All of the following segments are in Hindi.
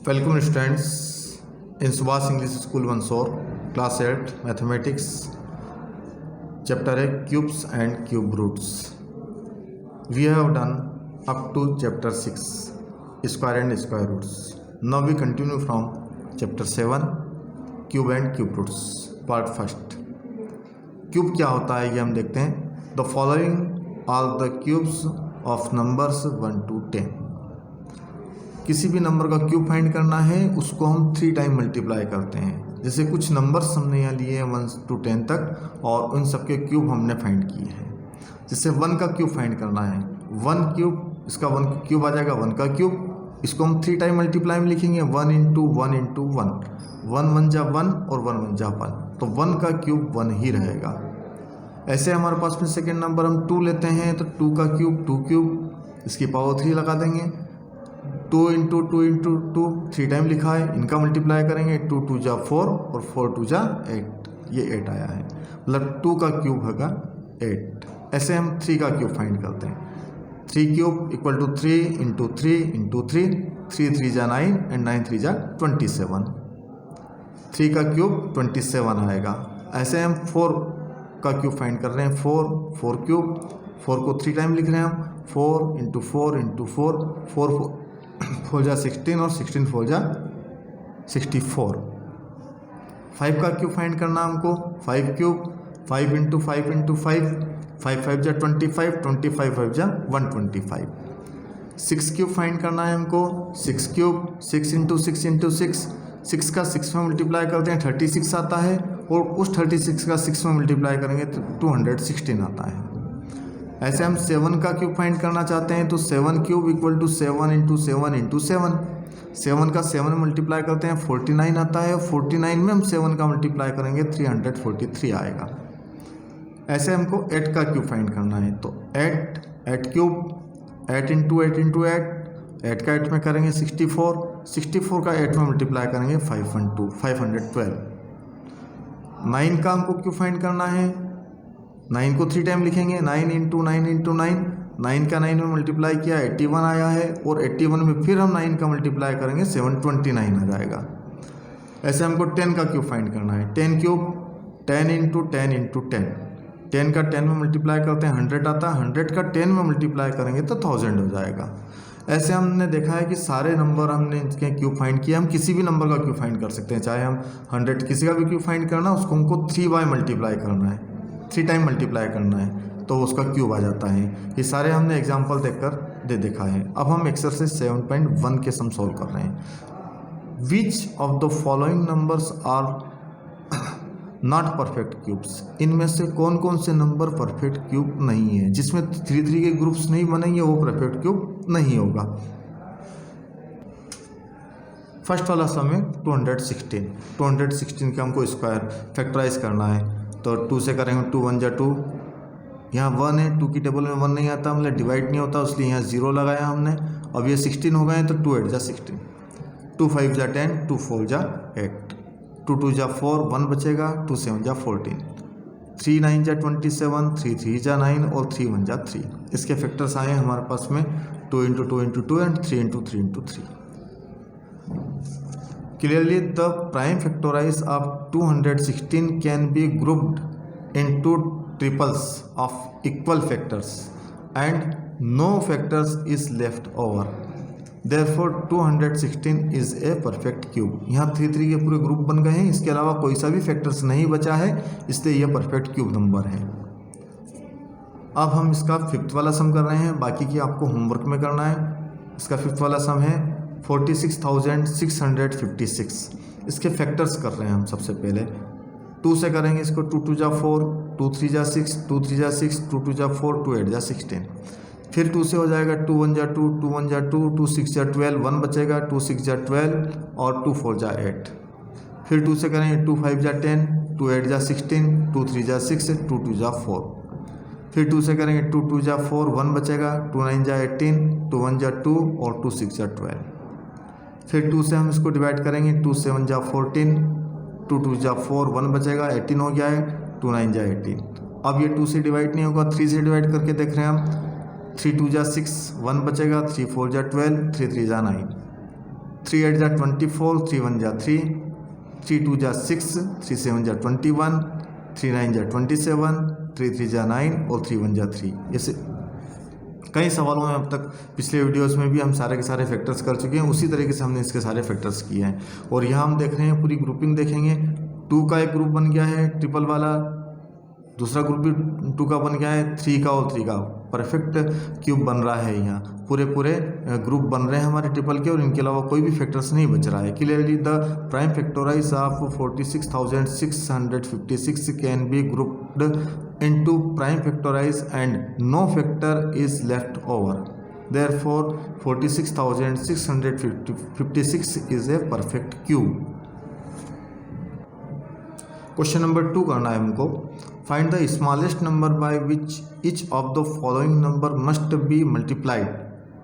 Welcome students in Subhas English School Mandsaur, Class 8 Mathematics, Chapter 8 Cubes and Cube Roots. We have done up to Chapter 6 Square and Square Roots. Now we continue from Chapter 7 Cube and Cube Roots, Part 1st. Cube क्या होता है ये हम देखते हैं. The following are the cubes of numbers 1 to 10. किसी भी नंबर का क्यूब फाइंड करना है उसको हम 3 टाइम मल्टीप्लाई करते हैं. जैसे कुछ नंबर्स हमने यहाँ लिए हैं 1 to 10 तक और उन सबके क्यूब हमने फाइंड किए हैं. जैसे 1 का क्यूब फाइंड करना है, 1 क्यूब, इसका 1 क्यूब आ जाएगा 1 का क्यूब. इसको हम 3 टाइम मल्टीप्लाई में लिखेंगे 1 into 1 into 1. 1 1 जा 1 और 1 1 जा 1, तो 1 का क्यूब 1 ही रहेगा. ऐसे हमारे पास में सेकेंड नंबर हम 2 लेते हैं तो 2 का क्यूब 2 क्यूब, इसकी पावर 3 लगा देंगे. 2 into 2 into 2 3 टाइम लिखा है, इनका मल्टीप्लाई करेंगे. 2 2 जा 4 और 4 2 जा 8, ये 8 आया है. मतलब 2 का क्यूब होगा 8. ऐसे हम 3 का क्यूब फाइंड करते हैं. 3 cube equal to 3 into 3 into 3, 3 3 जा 9 एंड 9 3 जा 27. 3 का क्यूब 27 आएगा. ऐसे हम 4 का क्यूब फाइंड कर रहे हैं. 4 क्यूब, 4 को 3 टाइम लिख रहे हैं हम. 4 into 4 into 4, 4 4 जा 16 और 16 4 जा 64. 5 का क्यूब फाइंड करना हमको. 5 क्यूब, 5 into 5 into 5, 5 5 जा 25, 25 5 जा 125. 6 क्यूब फाइंड करना है हमको. 6 क्यूब, 6 into 6 into 6, 6 का 6 में मल्टीप्लाई करते हैं 36 आता है और उस 36 का 6 में मल्टीप्लाई करेंगे तो 216 आता है. ऐसे हम 7 का क्यूब फाइंड करना चाहते हैं तो 7 cube equal to 7 into 7 into 7. 7 का 7 में मल्टीप्लाई करते हैं 49 आता है. 49 में हम 7 का मल्टीप्लाई करेंगे 343 आएगा. ऐसे हमको 8 का क्यूब फाइंड करना है तो 8 क्यूब, 8 into 8 into 8, 8 का 8 में करेंगे 64, 64 का 8 में मल्टीप्लाई करेंगे 512. 9 का हमको क्यूब फाइंड करना है. 9 को 3 टाइम लिखेंगे. 9 into 9 into 9, 9 का 9 में मल्टीप्लाई किया 81 आया है और 81 में फिर हम 9 का मल्टीप्लाई करेंगे 729 आ जाएगा. ऐसे हमको 10 का क्यूब फाइंड करना है. 10 क्यूब, 10 into 10 into 10, 10 का 10 में मल्टीप्लाई करते हैं 100 आता है. 100 का 10 में मल्टीप्लाई करेंगे तो 1000 हो जाएगा. ऐसे हमने देखा है कि सारे नंबर हमने इसके क्यूब फाइंड किए. हम किसी भी नंबर का क्यूब फाइंड कर सकते हैं. चाहे हम 100 किसी का भी क्यूब फाइंड करना उसको हमको 3 बाय मल्टीप्लाई करना है, 3 टाइम मल्टीप्लाई करना है तो उसका क्यूब आ जाता है. ये सारे हमने एग्जांपल देखकर देखा है. अब हम एक्सरसाइज 7.1 के सम सॉल्व कर रहे हैं. Which of the following numbers are not perfect cubes. इनमें से कौन कौन से नंबर परफेक्ट क्यूब नहीं है. जिसमें 3 3 के ग्रुप्स नहीं बनेंगे वो परफेक्ट क्यूब नहीं होगा. फर्स्ट वाला सम है 216. 216 का हमको स्क्वायर फैक्टराइज करना है तो 2 से करेंगे. 2 1 जा 2, यहाँ 1 है, 2 की टेबल में 1 नहीं आता, मतलब डिवाइड नहीं होता इसलिए यहाँ 0 लगाया हमने. अब ये 16 हो गए हैं तो 2 8 जा 16, 2 5 जा 10, 2 4 जा 8, 2 2 जा 4, 1 बचेगा, 2 7 जा 14, 3 9 जा 27, 3 3 जा 9 और 3 1 जा 3. इसके फैक्टर्स आए हैं हमारे पास में 2 into 2 into 2 and 3 into 3 into 3. Clearly, the prime factorize of 216 can be grouped into triples of equal factors and no factors is left over. Therefore, 216 is a perfect cube. यहाँ 3 3 के पूरे ग्रुप बन गए हैं, इसके अलावा कोई सा भी फैक्टर्स नहीं बचा है, इसलिए यह परफेक्ट क्यूब नंबर है. अब हम इसका 5th वाला सम कर रहे हैं. बाकी की आपको होमवर्क में करना है. इसका 5th वाला सम है 46,656. इसके फैक्टर्स कर रहे हैं हम. सबसे पहले 2 से करेंगे इसको. 2 2 जा 4, 2 3 जा 6, 2 3 जा 6, 2 2 जा 4, 2 8 जा 16. फिर 2 से हो जाएगा 2 1 जा 2, 2 1 जा 2, 2 6 जा 12, 1 बचेगा, 2 6 जा 12 और 2 4 जा 8. फिर 2 से करेंगे 2 5 जा 10, 2 8 जा 16, 2 3 जा 6, 2 2 जा 4. फिर 2 से करेंगे 2 2 जा 4, 1 बचेगा, 2 9 जा 18, 2 1 जा 2 और 2 6 जा 12. फिर 2 से हम इसको डिवाइड करेंगे. 2 7 जा 14, 2 2 जा 4, 1 बचेगा, 18 हो गया है, 2 9 जा 18. अब ये 2 से डिवाइड नहीं होगा, 3 से डिवाइड करके देख रहे हैं हम. 3 2 जा 6, 1 बचेगा, 3 4 जा 12, 3 3 जा 9. 3 8 जा 24, 3 1 जा 3, 3 2 जा 6, 3 7 जा 21, 3 9 जा 27, 3 3 जा 9 और 3 1 जा 3। ऐसे कई सवालों में अब तक पिछले वीडियोस में भी हम सारे के सारे फैक्टर्स कर चुके हैं, उसी तरीके से हमने इसके सारे फैक्टर्स किए हैं। और यहाँ हम देख रहे हैं पूरी ग्रुपिंग देखेंगे। 2 का एक ग्रुप बन गया है ट्रिपल वाला, दूसरा ग्रुप भी 2 का बन गया है, 3 का और 3 का परफेक्ट क्यूब बन रहा है। यहाँ पूरे ग्रुप बन रहे हैं हमारे ट्रिपल के, और इनके अलावा कोई भी फैक्टर्स नहीं बच रहा है। Clearly the prime factorize of 46,656 can be grouped into prime factorize and no factor is left over, therefore 46,656 is a perfect cube. Question number 2 करना है हमको। Find the smallest number by which each of the following number must be multiplied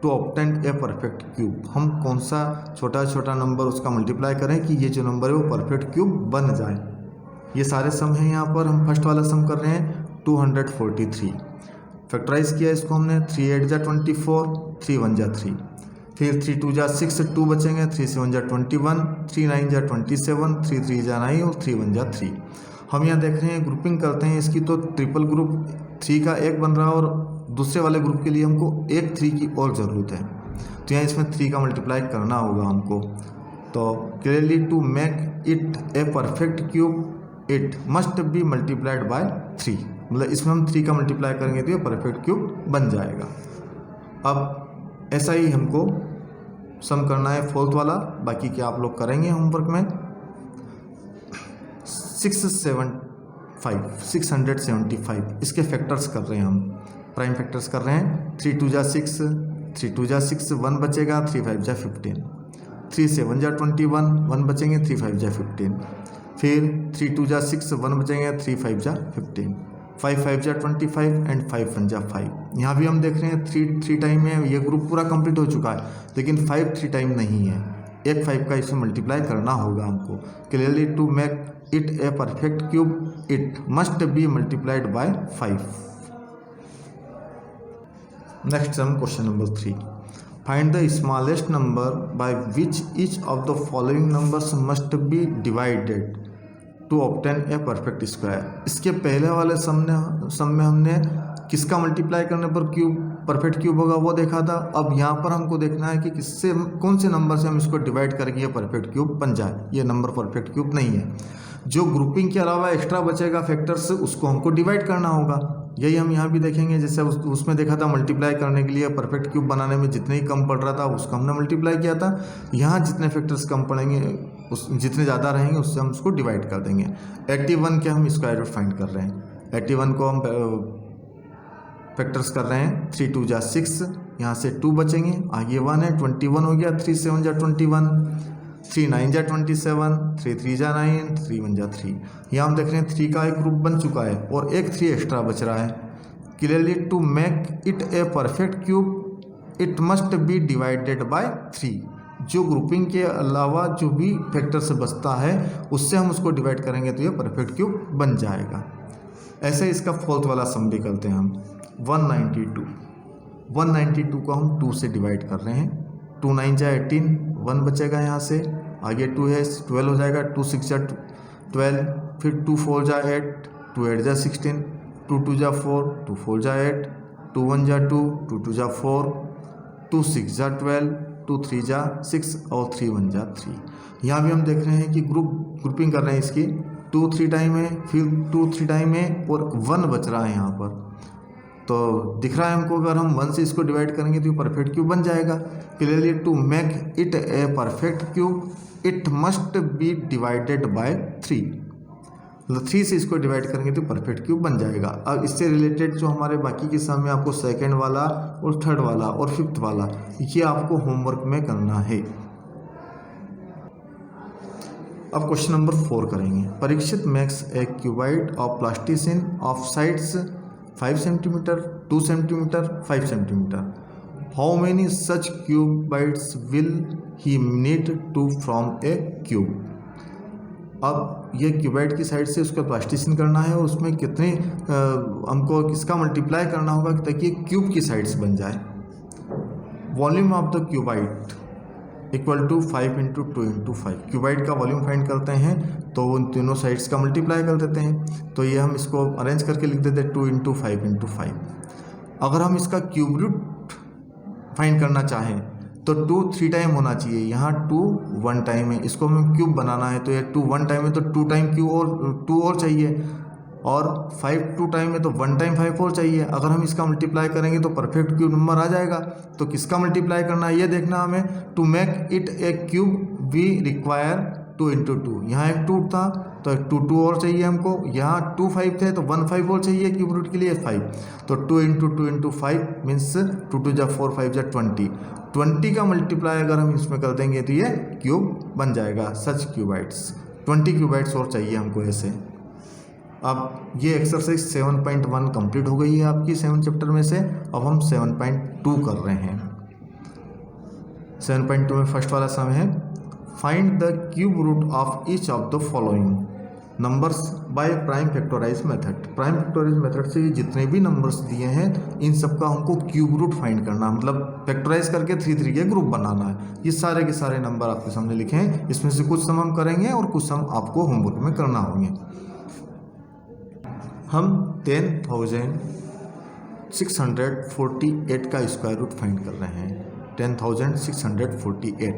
to obtain a perfect cube. हम कौन सा छोटा छोटा नंबर उसका मल्टीप्लाई करें कि ये जो नंबर है वो परफेक्ट क्यूब बन जाए। ये सारे सम हैं यहाँ पर। हम फर्स्ट वाला सम कर रहे हैं 243। फैक्टराइज किया इसको हमने, 3 8 जा 24, 3 1 जा 3, फिर 3 2 जा 6, 2 बचेंगे, 3 7 जा 21, 3 9 जा 27, 3 3 जा 9 और 3 1 जा 3। हम यहाँ देख रहे हैं ग्रुपिंग करते हैं इसकी, तो ट्रिपल ग्रुप 3 का एक बन रहा है और दूसरे वाले ग्रुप के लिए हमको एक 3 की और ज़रूरत है, तो यहाँ इसमें 3 का मल्टीप्लाई करना होगा हमको। तो clearly to make it a perfect cube it must be multiplied by 3, मतलब इसमें हम 3 का मल्टीप्लाई करेंगे तो ये परफेक्ट क्यूब बन जाएगा। अब ऐसा ही हमको सम करना है फोर्थ वाला, बाकी क्या आप लोग करेंगे होमवर्क में। 675 इसके फैक्टर्स कर रहे हैं हम, प्राइम फैक्टर्स कर रहे हैं। 3 2 जा 6, 3 2 जा 6, 1 बचेगा, 3 5 जा 15, 3 7 जा 21, 1 बचेंगे, 3 5 जा 15, फिर 3 2 जा 6, 1 बचेंगे, 3 5 जा 15, 5 5 जा 25 एंड 5 1 जा 5। यहाँ भी हम देख रहे हैं 3 टाइम है, ये ग्रुप पूरा कंप्लीट हो चुका है, लेकिन 5 3 टाइम नहीं है, एक 5 का इसमें मल्टीप्लाई करना होगा हमको। Clearly to make it a perfect cube it must be multiplied by 5। Next sum question number 3। Find the smallest number by which each of the following numbers must be divided to obtain a perfect square. इसके पहले वाले सम में हमने किसका मल्टीप्लाई करने पर क्यूब परफेक्ट क्यूब होगा वो देखा था। अब यहाँ पर हमको देखना है कि किससे कौन से नंबर से हम इसको डिवाइड करके ये परफेक्ट क्यूब बन जाए। ये नंबर परफेक्ट क्यूब नहीं है, जो ग्रुपिंग के अलावा एक्स्ट्रा बचेगा फैक्टर्स उसको हमको डिवाइड करना होगा। यही हम यहाँ भी देखेंगे, जैसे उसमें देखा था मल्टीप्लाई करने के लिए परफेक्ट क्यूब बनाने में जितने ही कम पड़ रहा था उसको हमने मल्टीप्लाई किया था। यहाँ जितने फैक्टर्स कम पड़ेंगे उस जितने ज़्यादा रहेंगे उससे हम उसको डिवाइड कर देंगे। 81 के हम स्क्वायर रूट फाइंड कर रहे हैं। 81 को हम फैक्टर्स कर रहे हैं। 3 2 जा 6, यहाँ से 2 बचेंगे, आगे 1 है, 21 हो गया, 3 7 जा 21, 3 9 जा 27, 3 3 जा 9, 3 1 जा 3। यहाँ हम देख रहे हैं 3 का एक ग्रुप बन चुका है और एक 3 एक्स्ट्रा बच रहा है। Clearly to make it a perfect cube it must be divided by 3। जो ग्रुपिंग के अलावा जो भी फैक्टर से बचता है उससे हम उसको डिवाइड करेंगे तो ये परफेक्ट क्यूब बन जाएगा। ऐसे इसका फोर्थ वाला सम भी करते हैं हम। 192 को हम 2 से डिवाइड कर रहे हैं। 2 9 जा 18, 1 बचेगा, यहाँ से आगे 2 है, 12 हो जाएगा, 2 6 जा 12, फिर 2 4 जा 8, 2 8 जा 16, 2 2 जा 4, 2 4 जा 8, 2 1 जा 2, 2 2 जा 4, 2 6 जा 12, 2 3 जा 6 और 3 1 जा 3। यहाँ भी हम देख रहे हैं कि ग्रुपिंग कर रहे हैं इसकी। 2 3 टाइम है, फिर 2 3 टाइम है और 1 बच रहा है यहाँ पर। तो दिख रहा है हमको अगर हम 1 से इसको डिवाइड करेंगे तो परफेक्ट क्यूब बन जाएगा। Clearly to make it a perfect cube it must be divided by 3। मतलब 3 से इसको डिवाइड करेंगे तो परफेक्ट क्यूब बन जाएगा। अब इससे रिलेटेड जो हमारे बाकी के सम में आपको सेकेंड वाला और थर्ड वाला और फिफ्थ वाला ये आपको होमवर्क में करना है। अब क्वेश्चन नंबर 4 करेंगे। Parikshit makes a cuboid of plasticine of sides 5 centimetre, 2 centimetre, 5 centimetre. How many such cuboids will he need to from a cube. अब ये क्यूबाइड की साइड से उसका प्लास्टिसिन करना है और उसमें कितने हमको किसका मल्टीप्लाई करना होगा ताकि क्यूब की साइड से बन जाए। Volume of the cuboid equal to 5 into 2 into 5। Cuboid का वॉल्यूम फाइंड करते हैं तो उन तीनों साइड्स का मल्टीप्लाई कर देते हैं। तो ये हम इसको अरेंज करके लिख देते हैं 2 इंटू 5 इंटू 5। अगर हम इसका क्यूब रूट फाइंड करना चाहें तो 2 3 टाइम होना चाहिए, यहाँ 2 1 टाइम है, इसको हमें क्यूब बनाना है तो ये 2 1 टाइम है तो 2 टाइम क्यू और 2 और चाहिए, और 5 2 टाइम है तो 1 टाइम 5 और चाहिए। अगर हम इसका मल्टीप्लाई करेंगे तो परफेक्ट क्यूब नंबर आ जाएगा। तो किसका मल्टीप्लाई करना है ये देखना हमें। To make it a cube we require 2 into 2। यहाँ एक 2 था तो एक 2 और चाहिए हमको, यहाँ 2 5 थे तो 1 5 और चाहिए क्यूब रूट के लिए 5। तो 2 इंटू 5 मीन्स 2 2 जा 4 5 जा 20। 20 का मल्टीप्लाई अगर हम इसमें कर देंगे तो ये क्यूब बन जाएगा। सच क्यूबाइट्स 20 क्यूबाइट्स और चाहिए हमको ऐसे। अब ये एक्सरसाइज 7.1 कंप्लीट हो गई है आपकी 7 चैप्टर में से। अब हम 7.2 कर रहे हैं। 7.2 में फर्स्ट वाला सम है find the cube root of each of the following numbers by prime factorize method. Prime factorize method से जितने भी नंबर्स दिए हैं इन सब का हमको क्यूब रूट फाइंड करना, मतलब फैक्टराइज करके 3 3 के ग्रुप बनाना है। ये सारे के सारे नंबर आपके सामने लिखे हैं, इसमें से कुछ सम हम करेंगे और कुछ सम आपको होमवर्क में करना होंगे। हम 10,648 का स्क्वायर रूट फाइंड कर रहे हैं। 10,648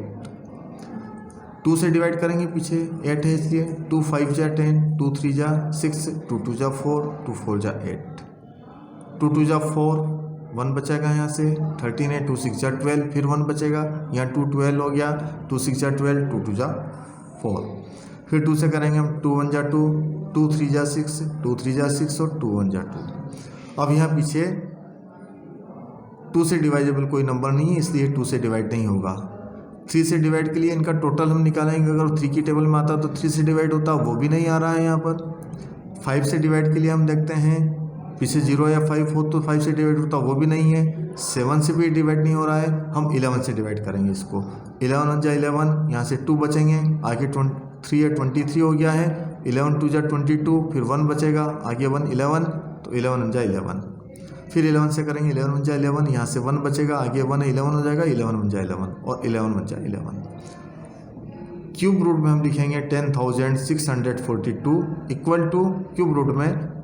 2 से डिवाइड करेंगे, पीछे 8 है इसलिए 2 5 जा 10, 2 3 जा 6, 2 2 जा 4, 2 4 जा 8, 2 2 जा 4, 1 बचेगा यहाँ से 13 है, 2 6 जा 12, फिर 1 बचेगा, यहाँ 2 12 हो गया, 2 6 जा 12, 2 2 जा 4, फिर 2 से करेंगे हम 2 1 जा 2, 2 3 जा 6, 2 3 जा 6 और 2 1 जा 2। अब यहाँ पीछे 2 से डिवाइजेबल कोई नंबर नहीं है इसलिए 2 से डिवाइड नहीं होगा। 3 से डिवाइड के लिए इनका टोटल हम निकालेंगे, अगर 3 की टेबल में आता तो 3 से डिवाइड होता, वो भी नहीं आ रहा है यहाँ पर। 5 से डिवाइड के लिए हम देखते हैं, पीछे 0 या 5 हो तो 5 से डिवाइड होता, वो भी नहीं है। 7 से भी डिवाइड नहीं हो रहा है, हम 11 से डिवाइड करेंगे इसको। 11 जा 11, यहाँ से 2 बचेंगे, आगे 3 या 23 हो गया है, 11 2 जा 22, फिर 1 बचेगा, आगे 1 11, तो 11 जा 11, फिर 11 से करेंगे 11 जा 11, यहाँ से 1 बचेगा, आगे 1 11 हो जाएगा, 11 जा 11 और 11 जा 11। क्यूब रूट में हम लिखेंगे 10,642 इक्वल टू क्यूब रूट में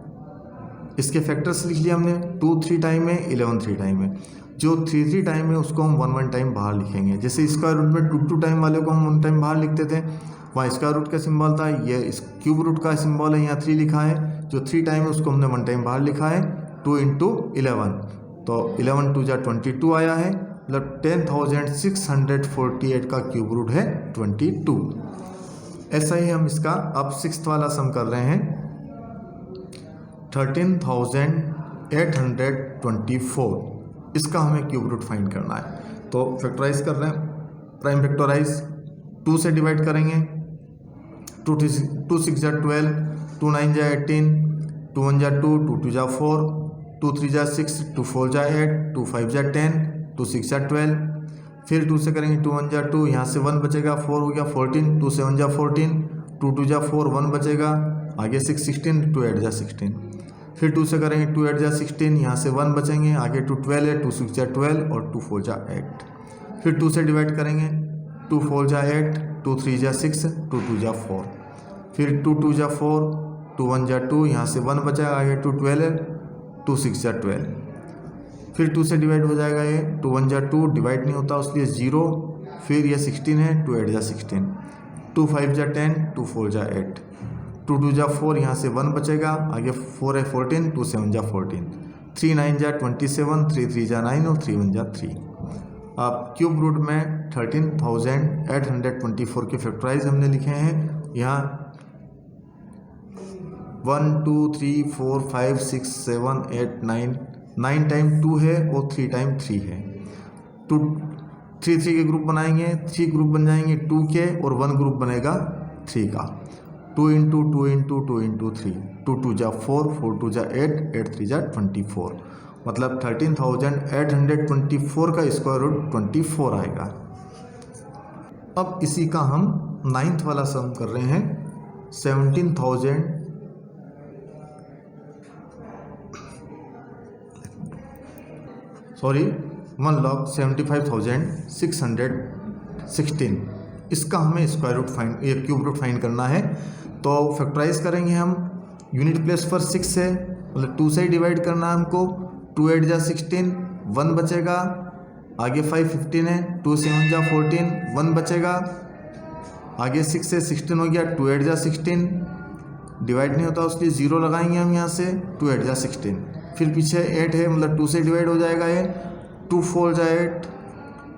इसके फैक्टर्स लिख लिया हमने, 2 3 टाइम है, 11 3 टाइम है। जो 3 3 टाइम है उसको हम 1 1 टाइम बाहर लिखेंगे। जैसे स्क्वायर रूट में 2 2 टाइम वाले को हम 1 टाइम बाहर लिखते थे, वहाँ स्क्वायर रूट का सिंबल था, ये इस क्यूब रूट का सिंबल है, यहाँ 3 लिखा है। जो 3 टाइम है उसको हमने 1 टाइम बाहर लिखा है, 2 इंटू 11, तो 11 2 जा 22 आया है, मतलब 10,648 का क्यूब रूट है 22। ऐसा ही हम इसका अब 6th वाला सम कर रहे हैं 13,824। इसका हमें क्यूब रूट फाइंड करना है। तो फैक्टराइज कर रहे हैं, प्राइम फैक्टराइज 2 से डिवाइड करेंगे, 2 6 जा 12, 2 9 जा 18, 2 1 जा 2, 2 2 जा 4, 2 3 जा 6, 2 4 जा 8, 2 5 जा 10, 2 6 जा 12, फिर 2 से करेंगे 2 1 जा 2, यहाँ से 1 बचेगा, 4 हो गया 14, 2 7 जा 14, 2 2 जा 4, 1 बचेगा, आगे 6 16, 2 8 जा 16, फिर 2 से करेंगे 2 8 जा 16, यहाँ से 1 बचेंगे, आगे 2 12 है, 2 6 जा 12 और 2 4 जा 8, फिर 2 से डिवाइड करेंगे, 2 4 जा 8, 2 3 जा 6, 2 2 जा 4, फिर 2 2 जा 4, 2 1 जा 2, यहाँ से 1 बचा, आगे 2 12 है, 2 6 जा 12, फिर 2 से डिवाइड हो जाएगा ये, 2 1 जा 2, डिवाइड नहीं होता उसलिए 0, फिर ये 16 है, 2 8 जा 16, 2 5 जा 10, 2 4 जा 8, 2 2 जा 4, यहाँ से 1 बचेगा, आगे 4 है 14, 2 7 जा 14, 3 9 जा 27, 3 3 जा 9 और 3 1 जा 3। अब क्यूब रूट में 13,824 के फैक्टराइज हमने लिखे हैं। यहाँ 1 2 3 4 5 6 7 8 9 टाइम 2 है और 3 टाइम 3 है। 2 3 3 के ग्रुप बनाएंगे, 3 ग्रुप बन जाएंगे 2 के और 1 ग्रुप बनेगा 3 का। 2 इंटू 2 इंटू 2 इंटू 3, 2 2 जा 4, 4 2 जा 8, 8 3 जा 24, मतलब 13,824 का स्क्वायर रूट 24 आएगा। अब इसी का हम 9th वाला सम कर रहे हैं 1,75,648 16, इसका हमें स्क्वायर रूट फाइंड, ये क्यूब रूट फाइंड करना है। तो फैक्टराइज करेंगे हम, यूनिट प्लेस पर 6 है, मतलब 2 से डिवाइड करना है हमको। 2 8 जा 16, 1 बचेगा, आगे 5 15 है, 2 7 जा 14, 1 बचेगा, आगे 6 से 16 हो गया, 2 8 जा 16, डिवाइड नहीं होता उसके 0 लगाएंगे हम यहाँ से, 2 8 जा 16, फिर पीछे 8 है, मतलब 2 से डिवाइड हो जाएगा ये, 2 4 जा 8,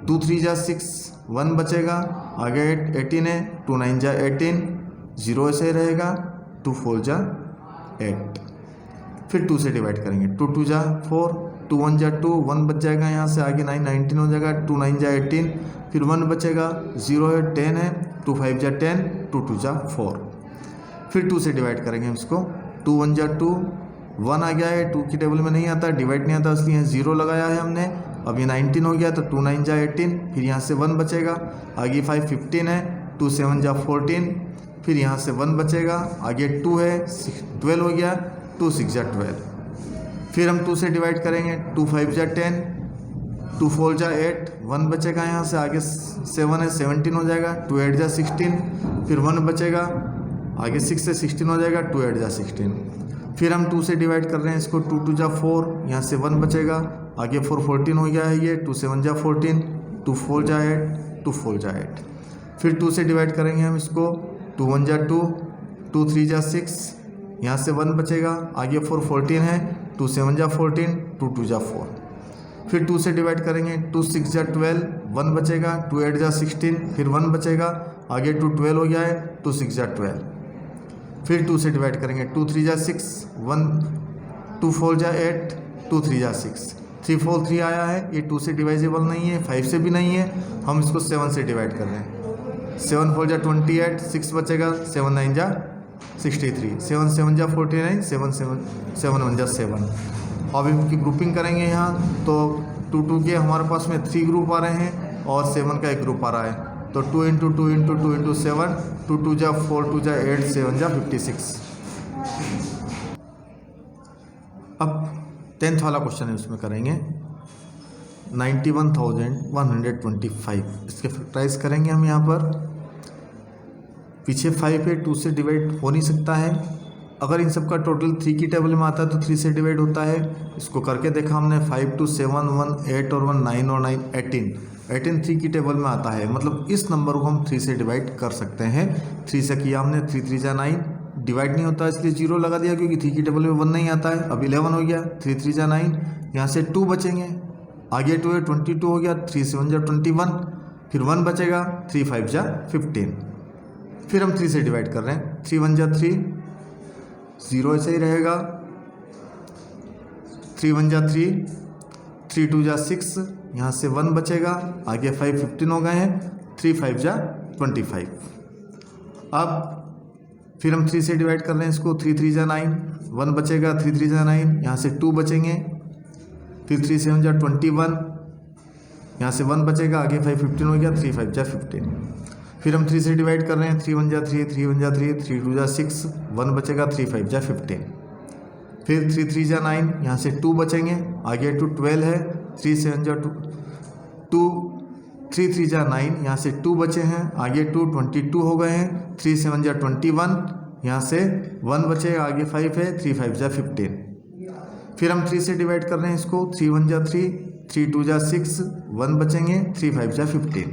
2 3 जा 6, 1 बचेगा, आगे 8 18 है, 2 9 जा 18, 0 ऐसे रहेगा, 2 4 जा 8, फिर 2 से डिवाइड करेंगे, 2 2 जा 4, 2 1 जा 2, 1 बच जाएगा यहाँ से, आगे 9 19 हो जाएगा, 2 9 जा 18, फिर 1 बचेगा, 0 है, 10 है, 2 5 जा 10, 2 2 जा 4, फिर 2 से डिवाइड करेंगे हम इसको, 2 1 जा 2, 1 आ गया है, 2 की टेबल में नहीं आता, डिवाइड नहीं आता इसलिए 0 लगाया है हमने। अब ये 19 हो गया तो 2 9 जा 18, फिर यहाँ से 1 बचेगा, आगे 5 15 है, 2 7 जा 14, फिर यहाँ से 1 बचेगा, आगे 2 है, 12 हो गया, 2 6 जा 12, फिर हम 2 से डिवाइड करेंगे, 2 5 जा 10, 2 4 जा 8, 1 बचेगा यहाँ से, आगे 7 है, 17 हो जाएगा, 2 8 जा 16, फिर 1 बचेगा, आगे 6 से 16 हो जाएगा, 2 8 जा 16, फिर हम 2 से डिवाइड कर रहे हैं इसको, 2 2 जा 4, यहाँ से 1 बचेगा, आगे 4 14 हो गया है ये, 2 7 जा 14, 2 4 जा 8, 2 4 जा 8, फिर 2 से डिवाइड करेंगे हम इसको, 2 1 जा 2, 2 3 जा 6, यहाँ से 1 बचेगा, आगे 4 14 है, 2 7 जा 14, 2 2 जा 4, फिर 2 से डिवाइड करेंगे, 2 6 जा 12, 1 बचेगा, 2 8 जा 16, फिर 1 बचेगा, आगे 2 12 हो गया है, 2 6 जा 12, फिर 2 से डिवाइड करेंगे, 2 3 जा 6, 1 2 4 जा 8, 2 3 जा 6, 3 4 3 आया है, ये 2 से डिवाइजेबल नहीं है, 5 से भी नहीं है, हम इसको 7 से डिवाइड कर रहे हैं, 7 4 जा 28, 6 बचेगा, 7 9 जा 63, 7 7 जा 49, 7 1 जा 7। अब इनकी ग्रुपिंग करेंगे यहाँ, तो 2 2 के हमारे पास में 3 ग्रुप आ रहे हैं और 7 का एक ग्रुप आ रहा है, तो 2 इंटू 2 इंटू 2 इंटू 7, 2 2 जा 4, 2 जा 8, 7 जा 56। अब 10th वाला क्वेश्चन है, उसमें करेंगे 91,125, इसके फैक्टराइज करेंगे हम यहाँ पर। पीछे 5 है, 2 से डिवाइड हो नहीं सकता है, अगर इन सब का टोटल 3 की टेबल में आता है तो 3 से डिवाइड होता है, इसको करके देखा हमने, 5 2 7 1 8 और 1 9 और 9 18, 3 की टेबल में आता है, मतलब इस नंबर को हम 3 से डिवाइड कर सकते हैं। 3 से किया हमने, 3 3 जा 9, डिवाइड नहीं होता इसलिए 0 लगा दिया, क्योंकि 3 की टेबल में 1 नहीं आता है। अब 11 हो गया, 3 3 जा 9, यहाँ से 2 बचेंगे, आगे 2 है, 22 हो गया, 3 7 जा 21, फिर 1 बचेगा, 3 5 जा 15, फिर हम 3 से डिवाइड कर रहे हैं, 3 1 जा 3, 0 ऐसे ही रहेगा, 3 1 जा 3, 3 2 जा 6, यहाँ से 1 बचेगा, आगे 5 15 हो गए हैं, 3 5 जा 25। अब फिर हम 3 से डिवाइड कर रहे हैं इसको, 3 3 जा 9, 1 बचेगा, 3 3 जा 9, यहाँ से 2 बचेंगे, फिर 3 7 जा 21, यहाँ से 1 बचेगा, आगे 5 15 हो गया, 3 5 जा 15, फिर हम 3 से डिवाइड कर रहे हैं, 3 1 जा 3, 3 1 जा 3, 3 2 जा 6, 1 बचेगा, 3 5 जा 15, फिर 3 3 जा 9, यहाँ से 2 बचेंगे, आगे 2 12 है, 3 7 जा 2, 3 3 जा 9, यहाँ से 2 बचे हैं, आगे 2 22 हो गए हैं, 3 7 जा 21, यहाँ से 1 बचेगा, आगे 5 है, 3 5 जा 15, फिर हम 3 से डिवाइड कर रहे हैं इसको, 3 1 जा 3, 3 2 जा 6, 1 बचेंगे, 3 5 जा 15,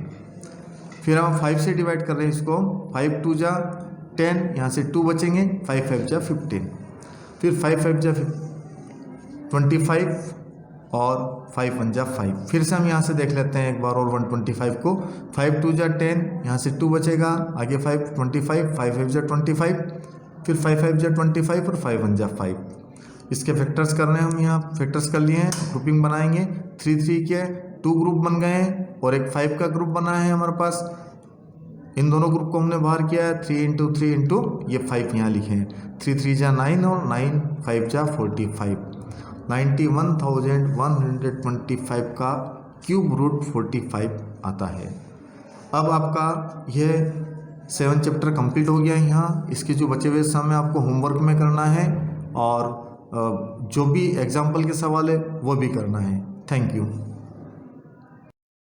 फिर हम 5 से डिवाइड कर रहे हैं इसको, 5 2 जा 10, यहाँ से 2 बचेंगे, 5 5 जा 15, फिर 5 5 जा 25 और 5 1 जा 5, फिर से हम यहाँ से देख लेते हैं एक बार और 125 को, 5 2 जा 10, यहाँ से 2 बचेगा, आगे 5 25, 5 5 जा 25, फिर 5 5 जा 25 और 5 1 जा 5। इसके फैक्टर्स करने हम यहाँ फैक्टर्स कर लिए हैं, ग्रुपिंग बनाएंगे, 3 3 के 2 ग्रुप बन गए हैं और एक 5 का ग्रुप बना है हमारे पास। इन दोनों ग्रुप को हमने बाहर किया है, 3 इंटू 3 इंटू ये 5 यहाँ लिखे हैं, 3 3 जा 9 और 9 5 जा 45, 91,125 का क्यूब रूट 45 आता है। अब आपका यह 7 चैप्टर कंप्लीट हो गया है। यहाँ इसके जो बचे हुए समय आपको होमवर्क में करना है और जो भी एग्जाम्पल के सवाल है वो भी करना है। Thank you.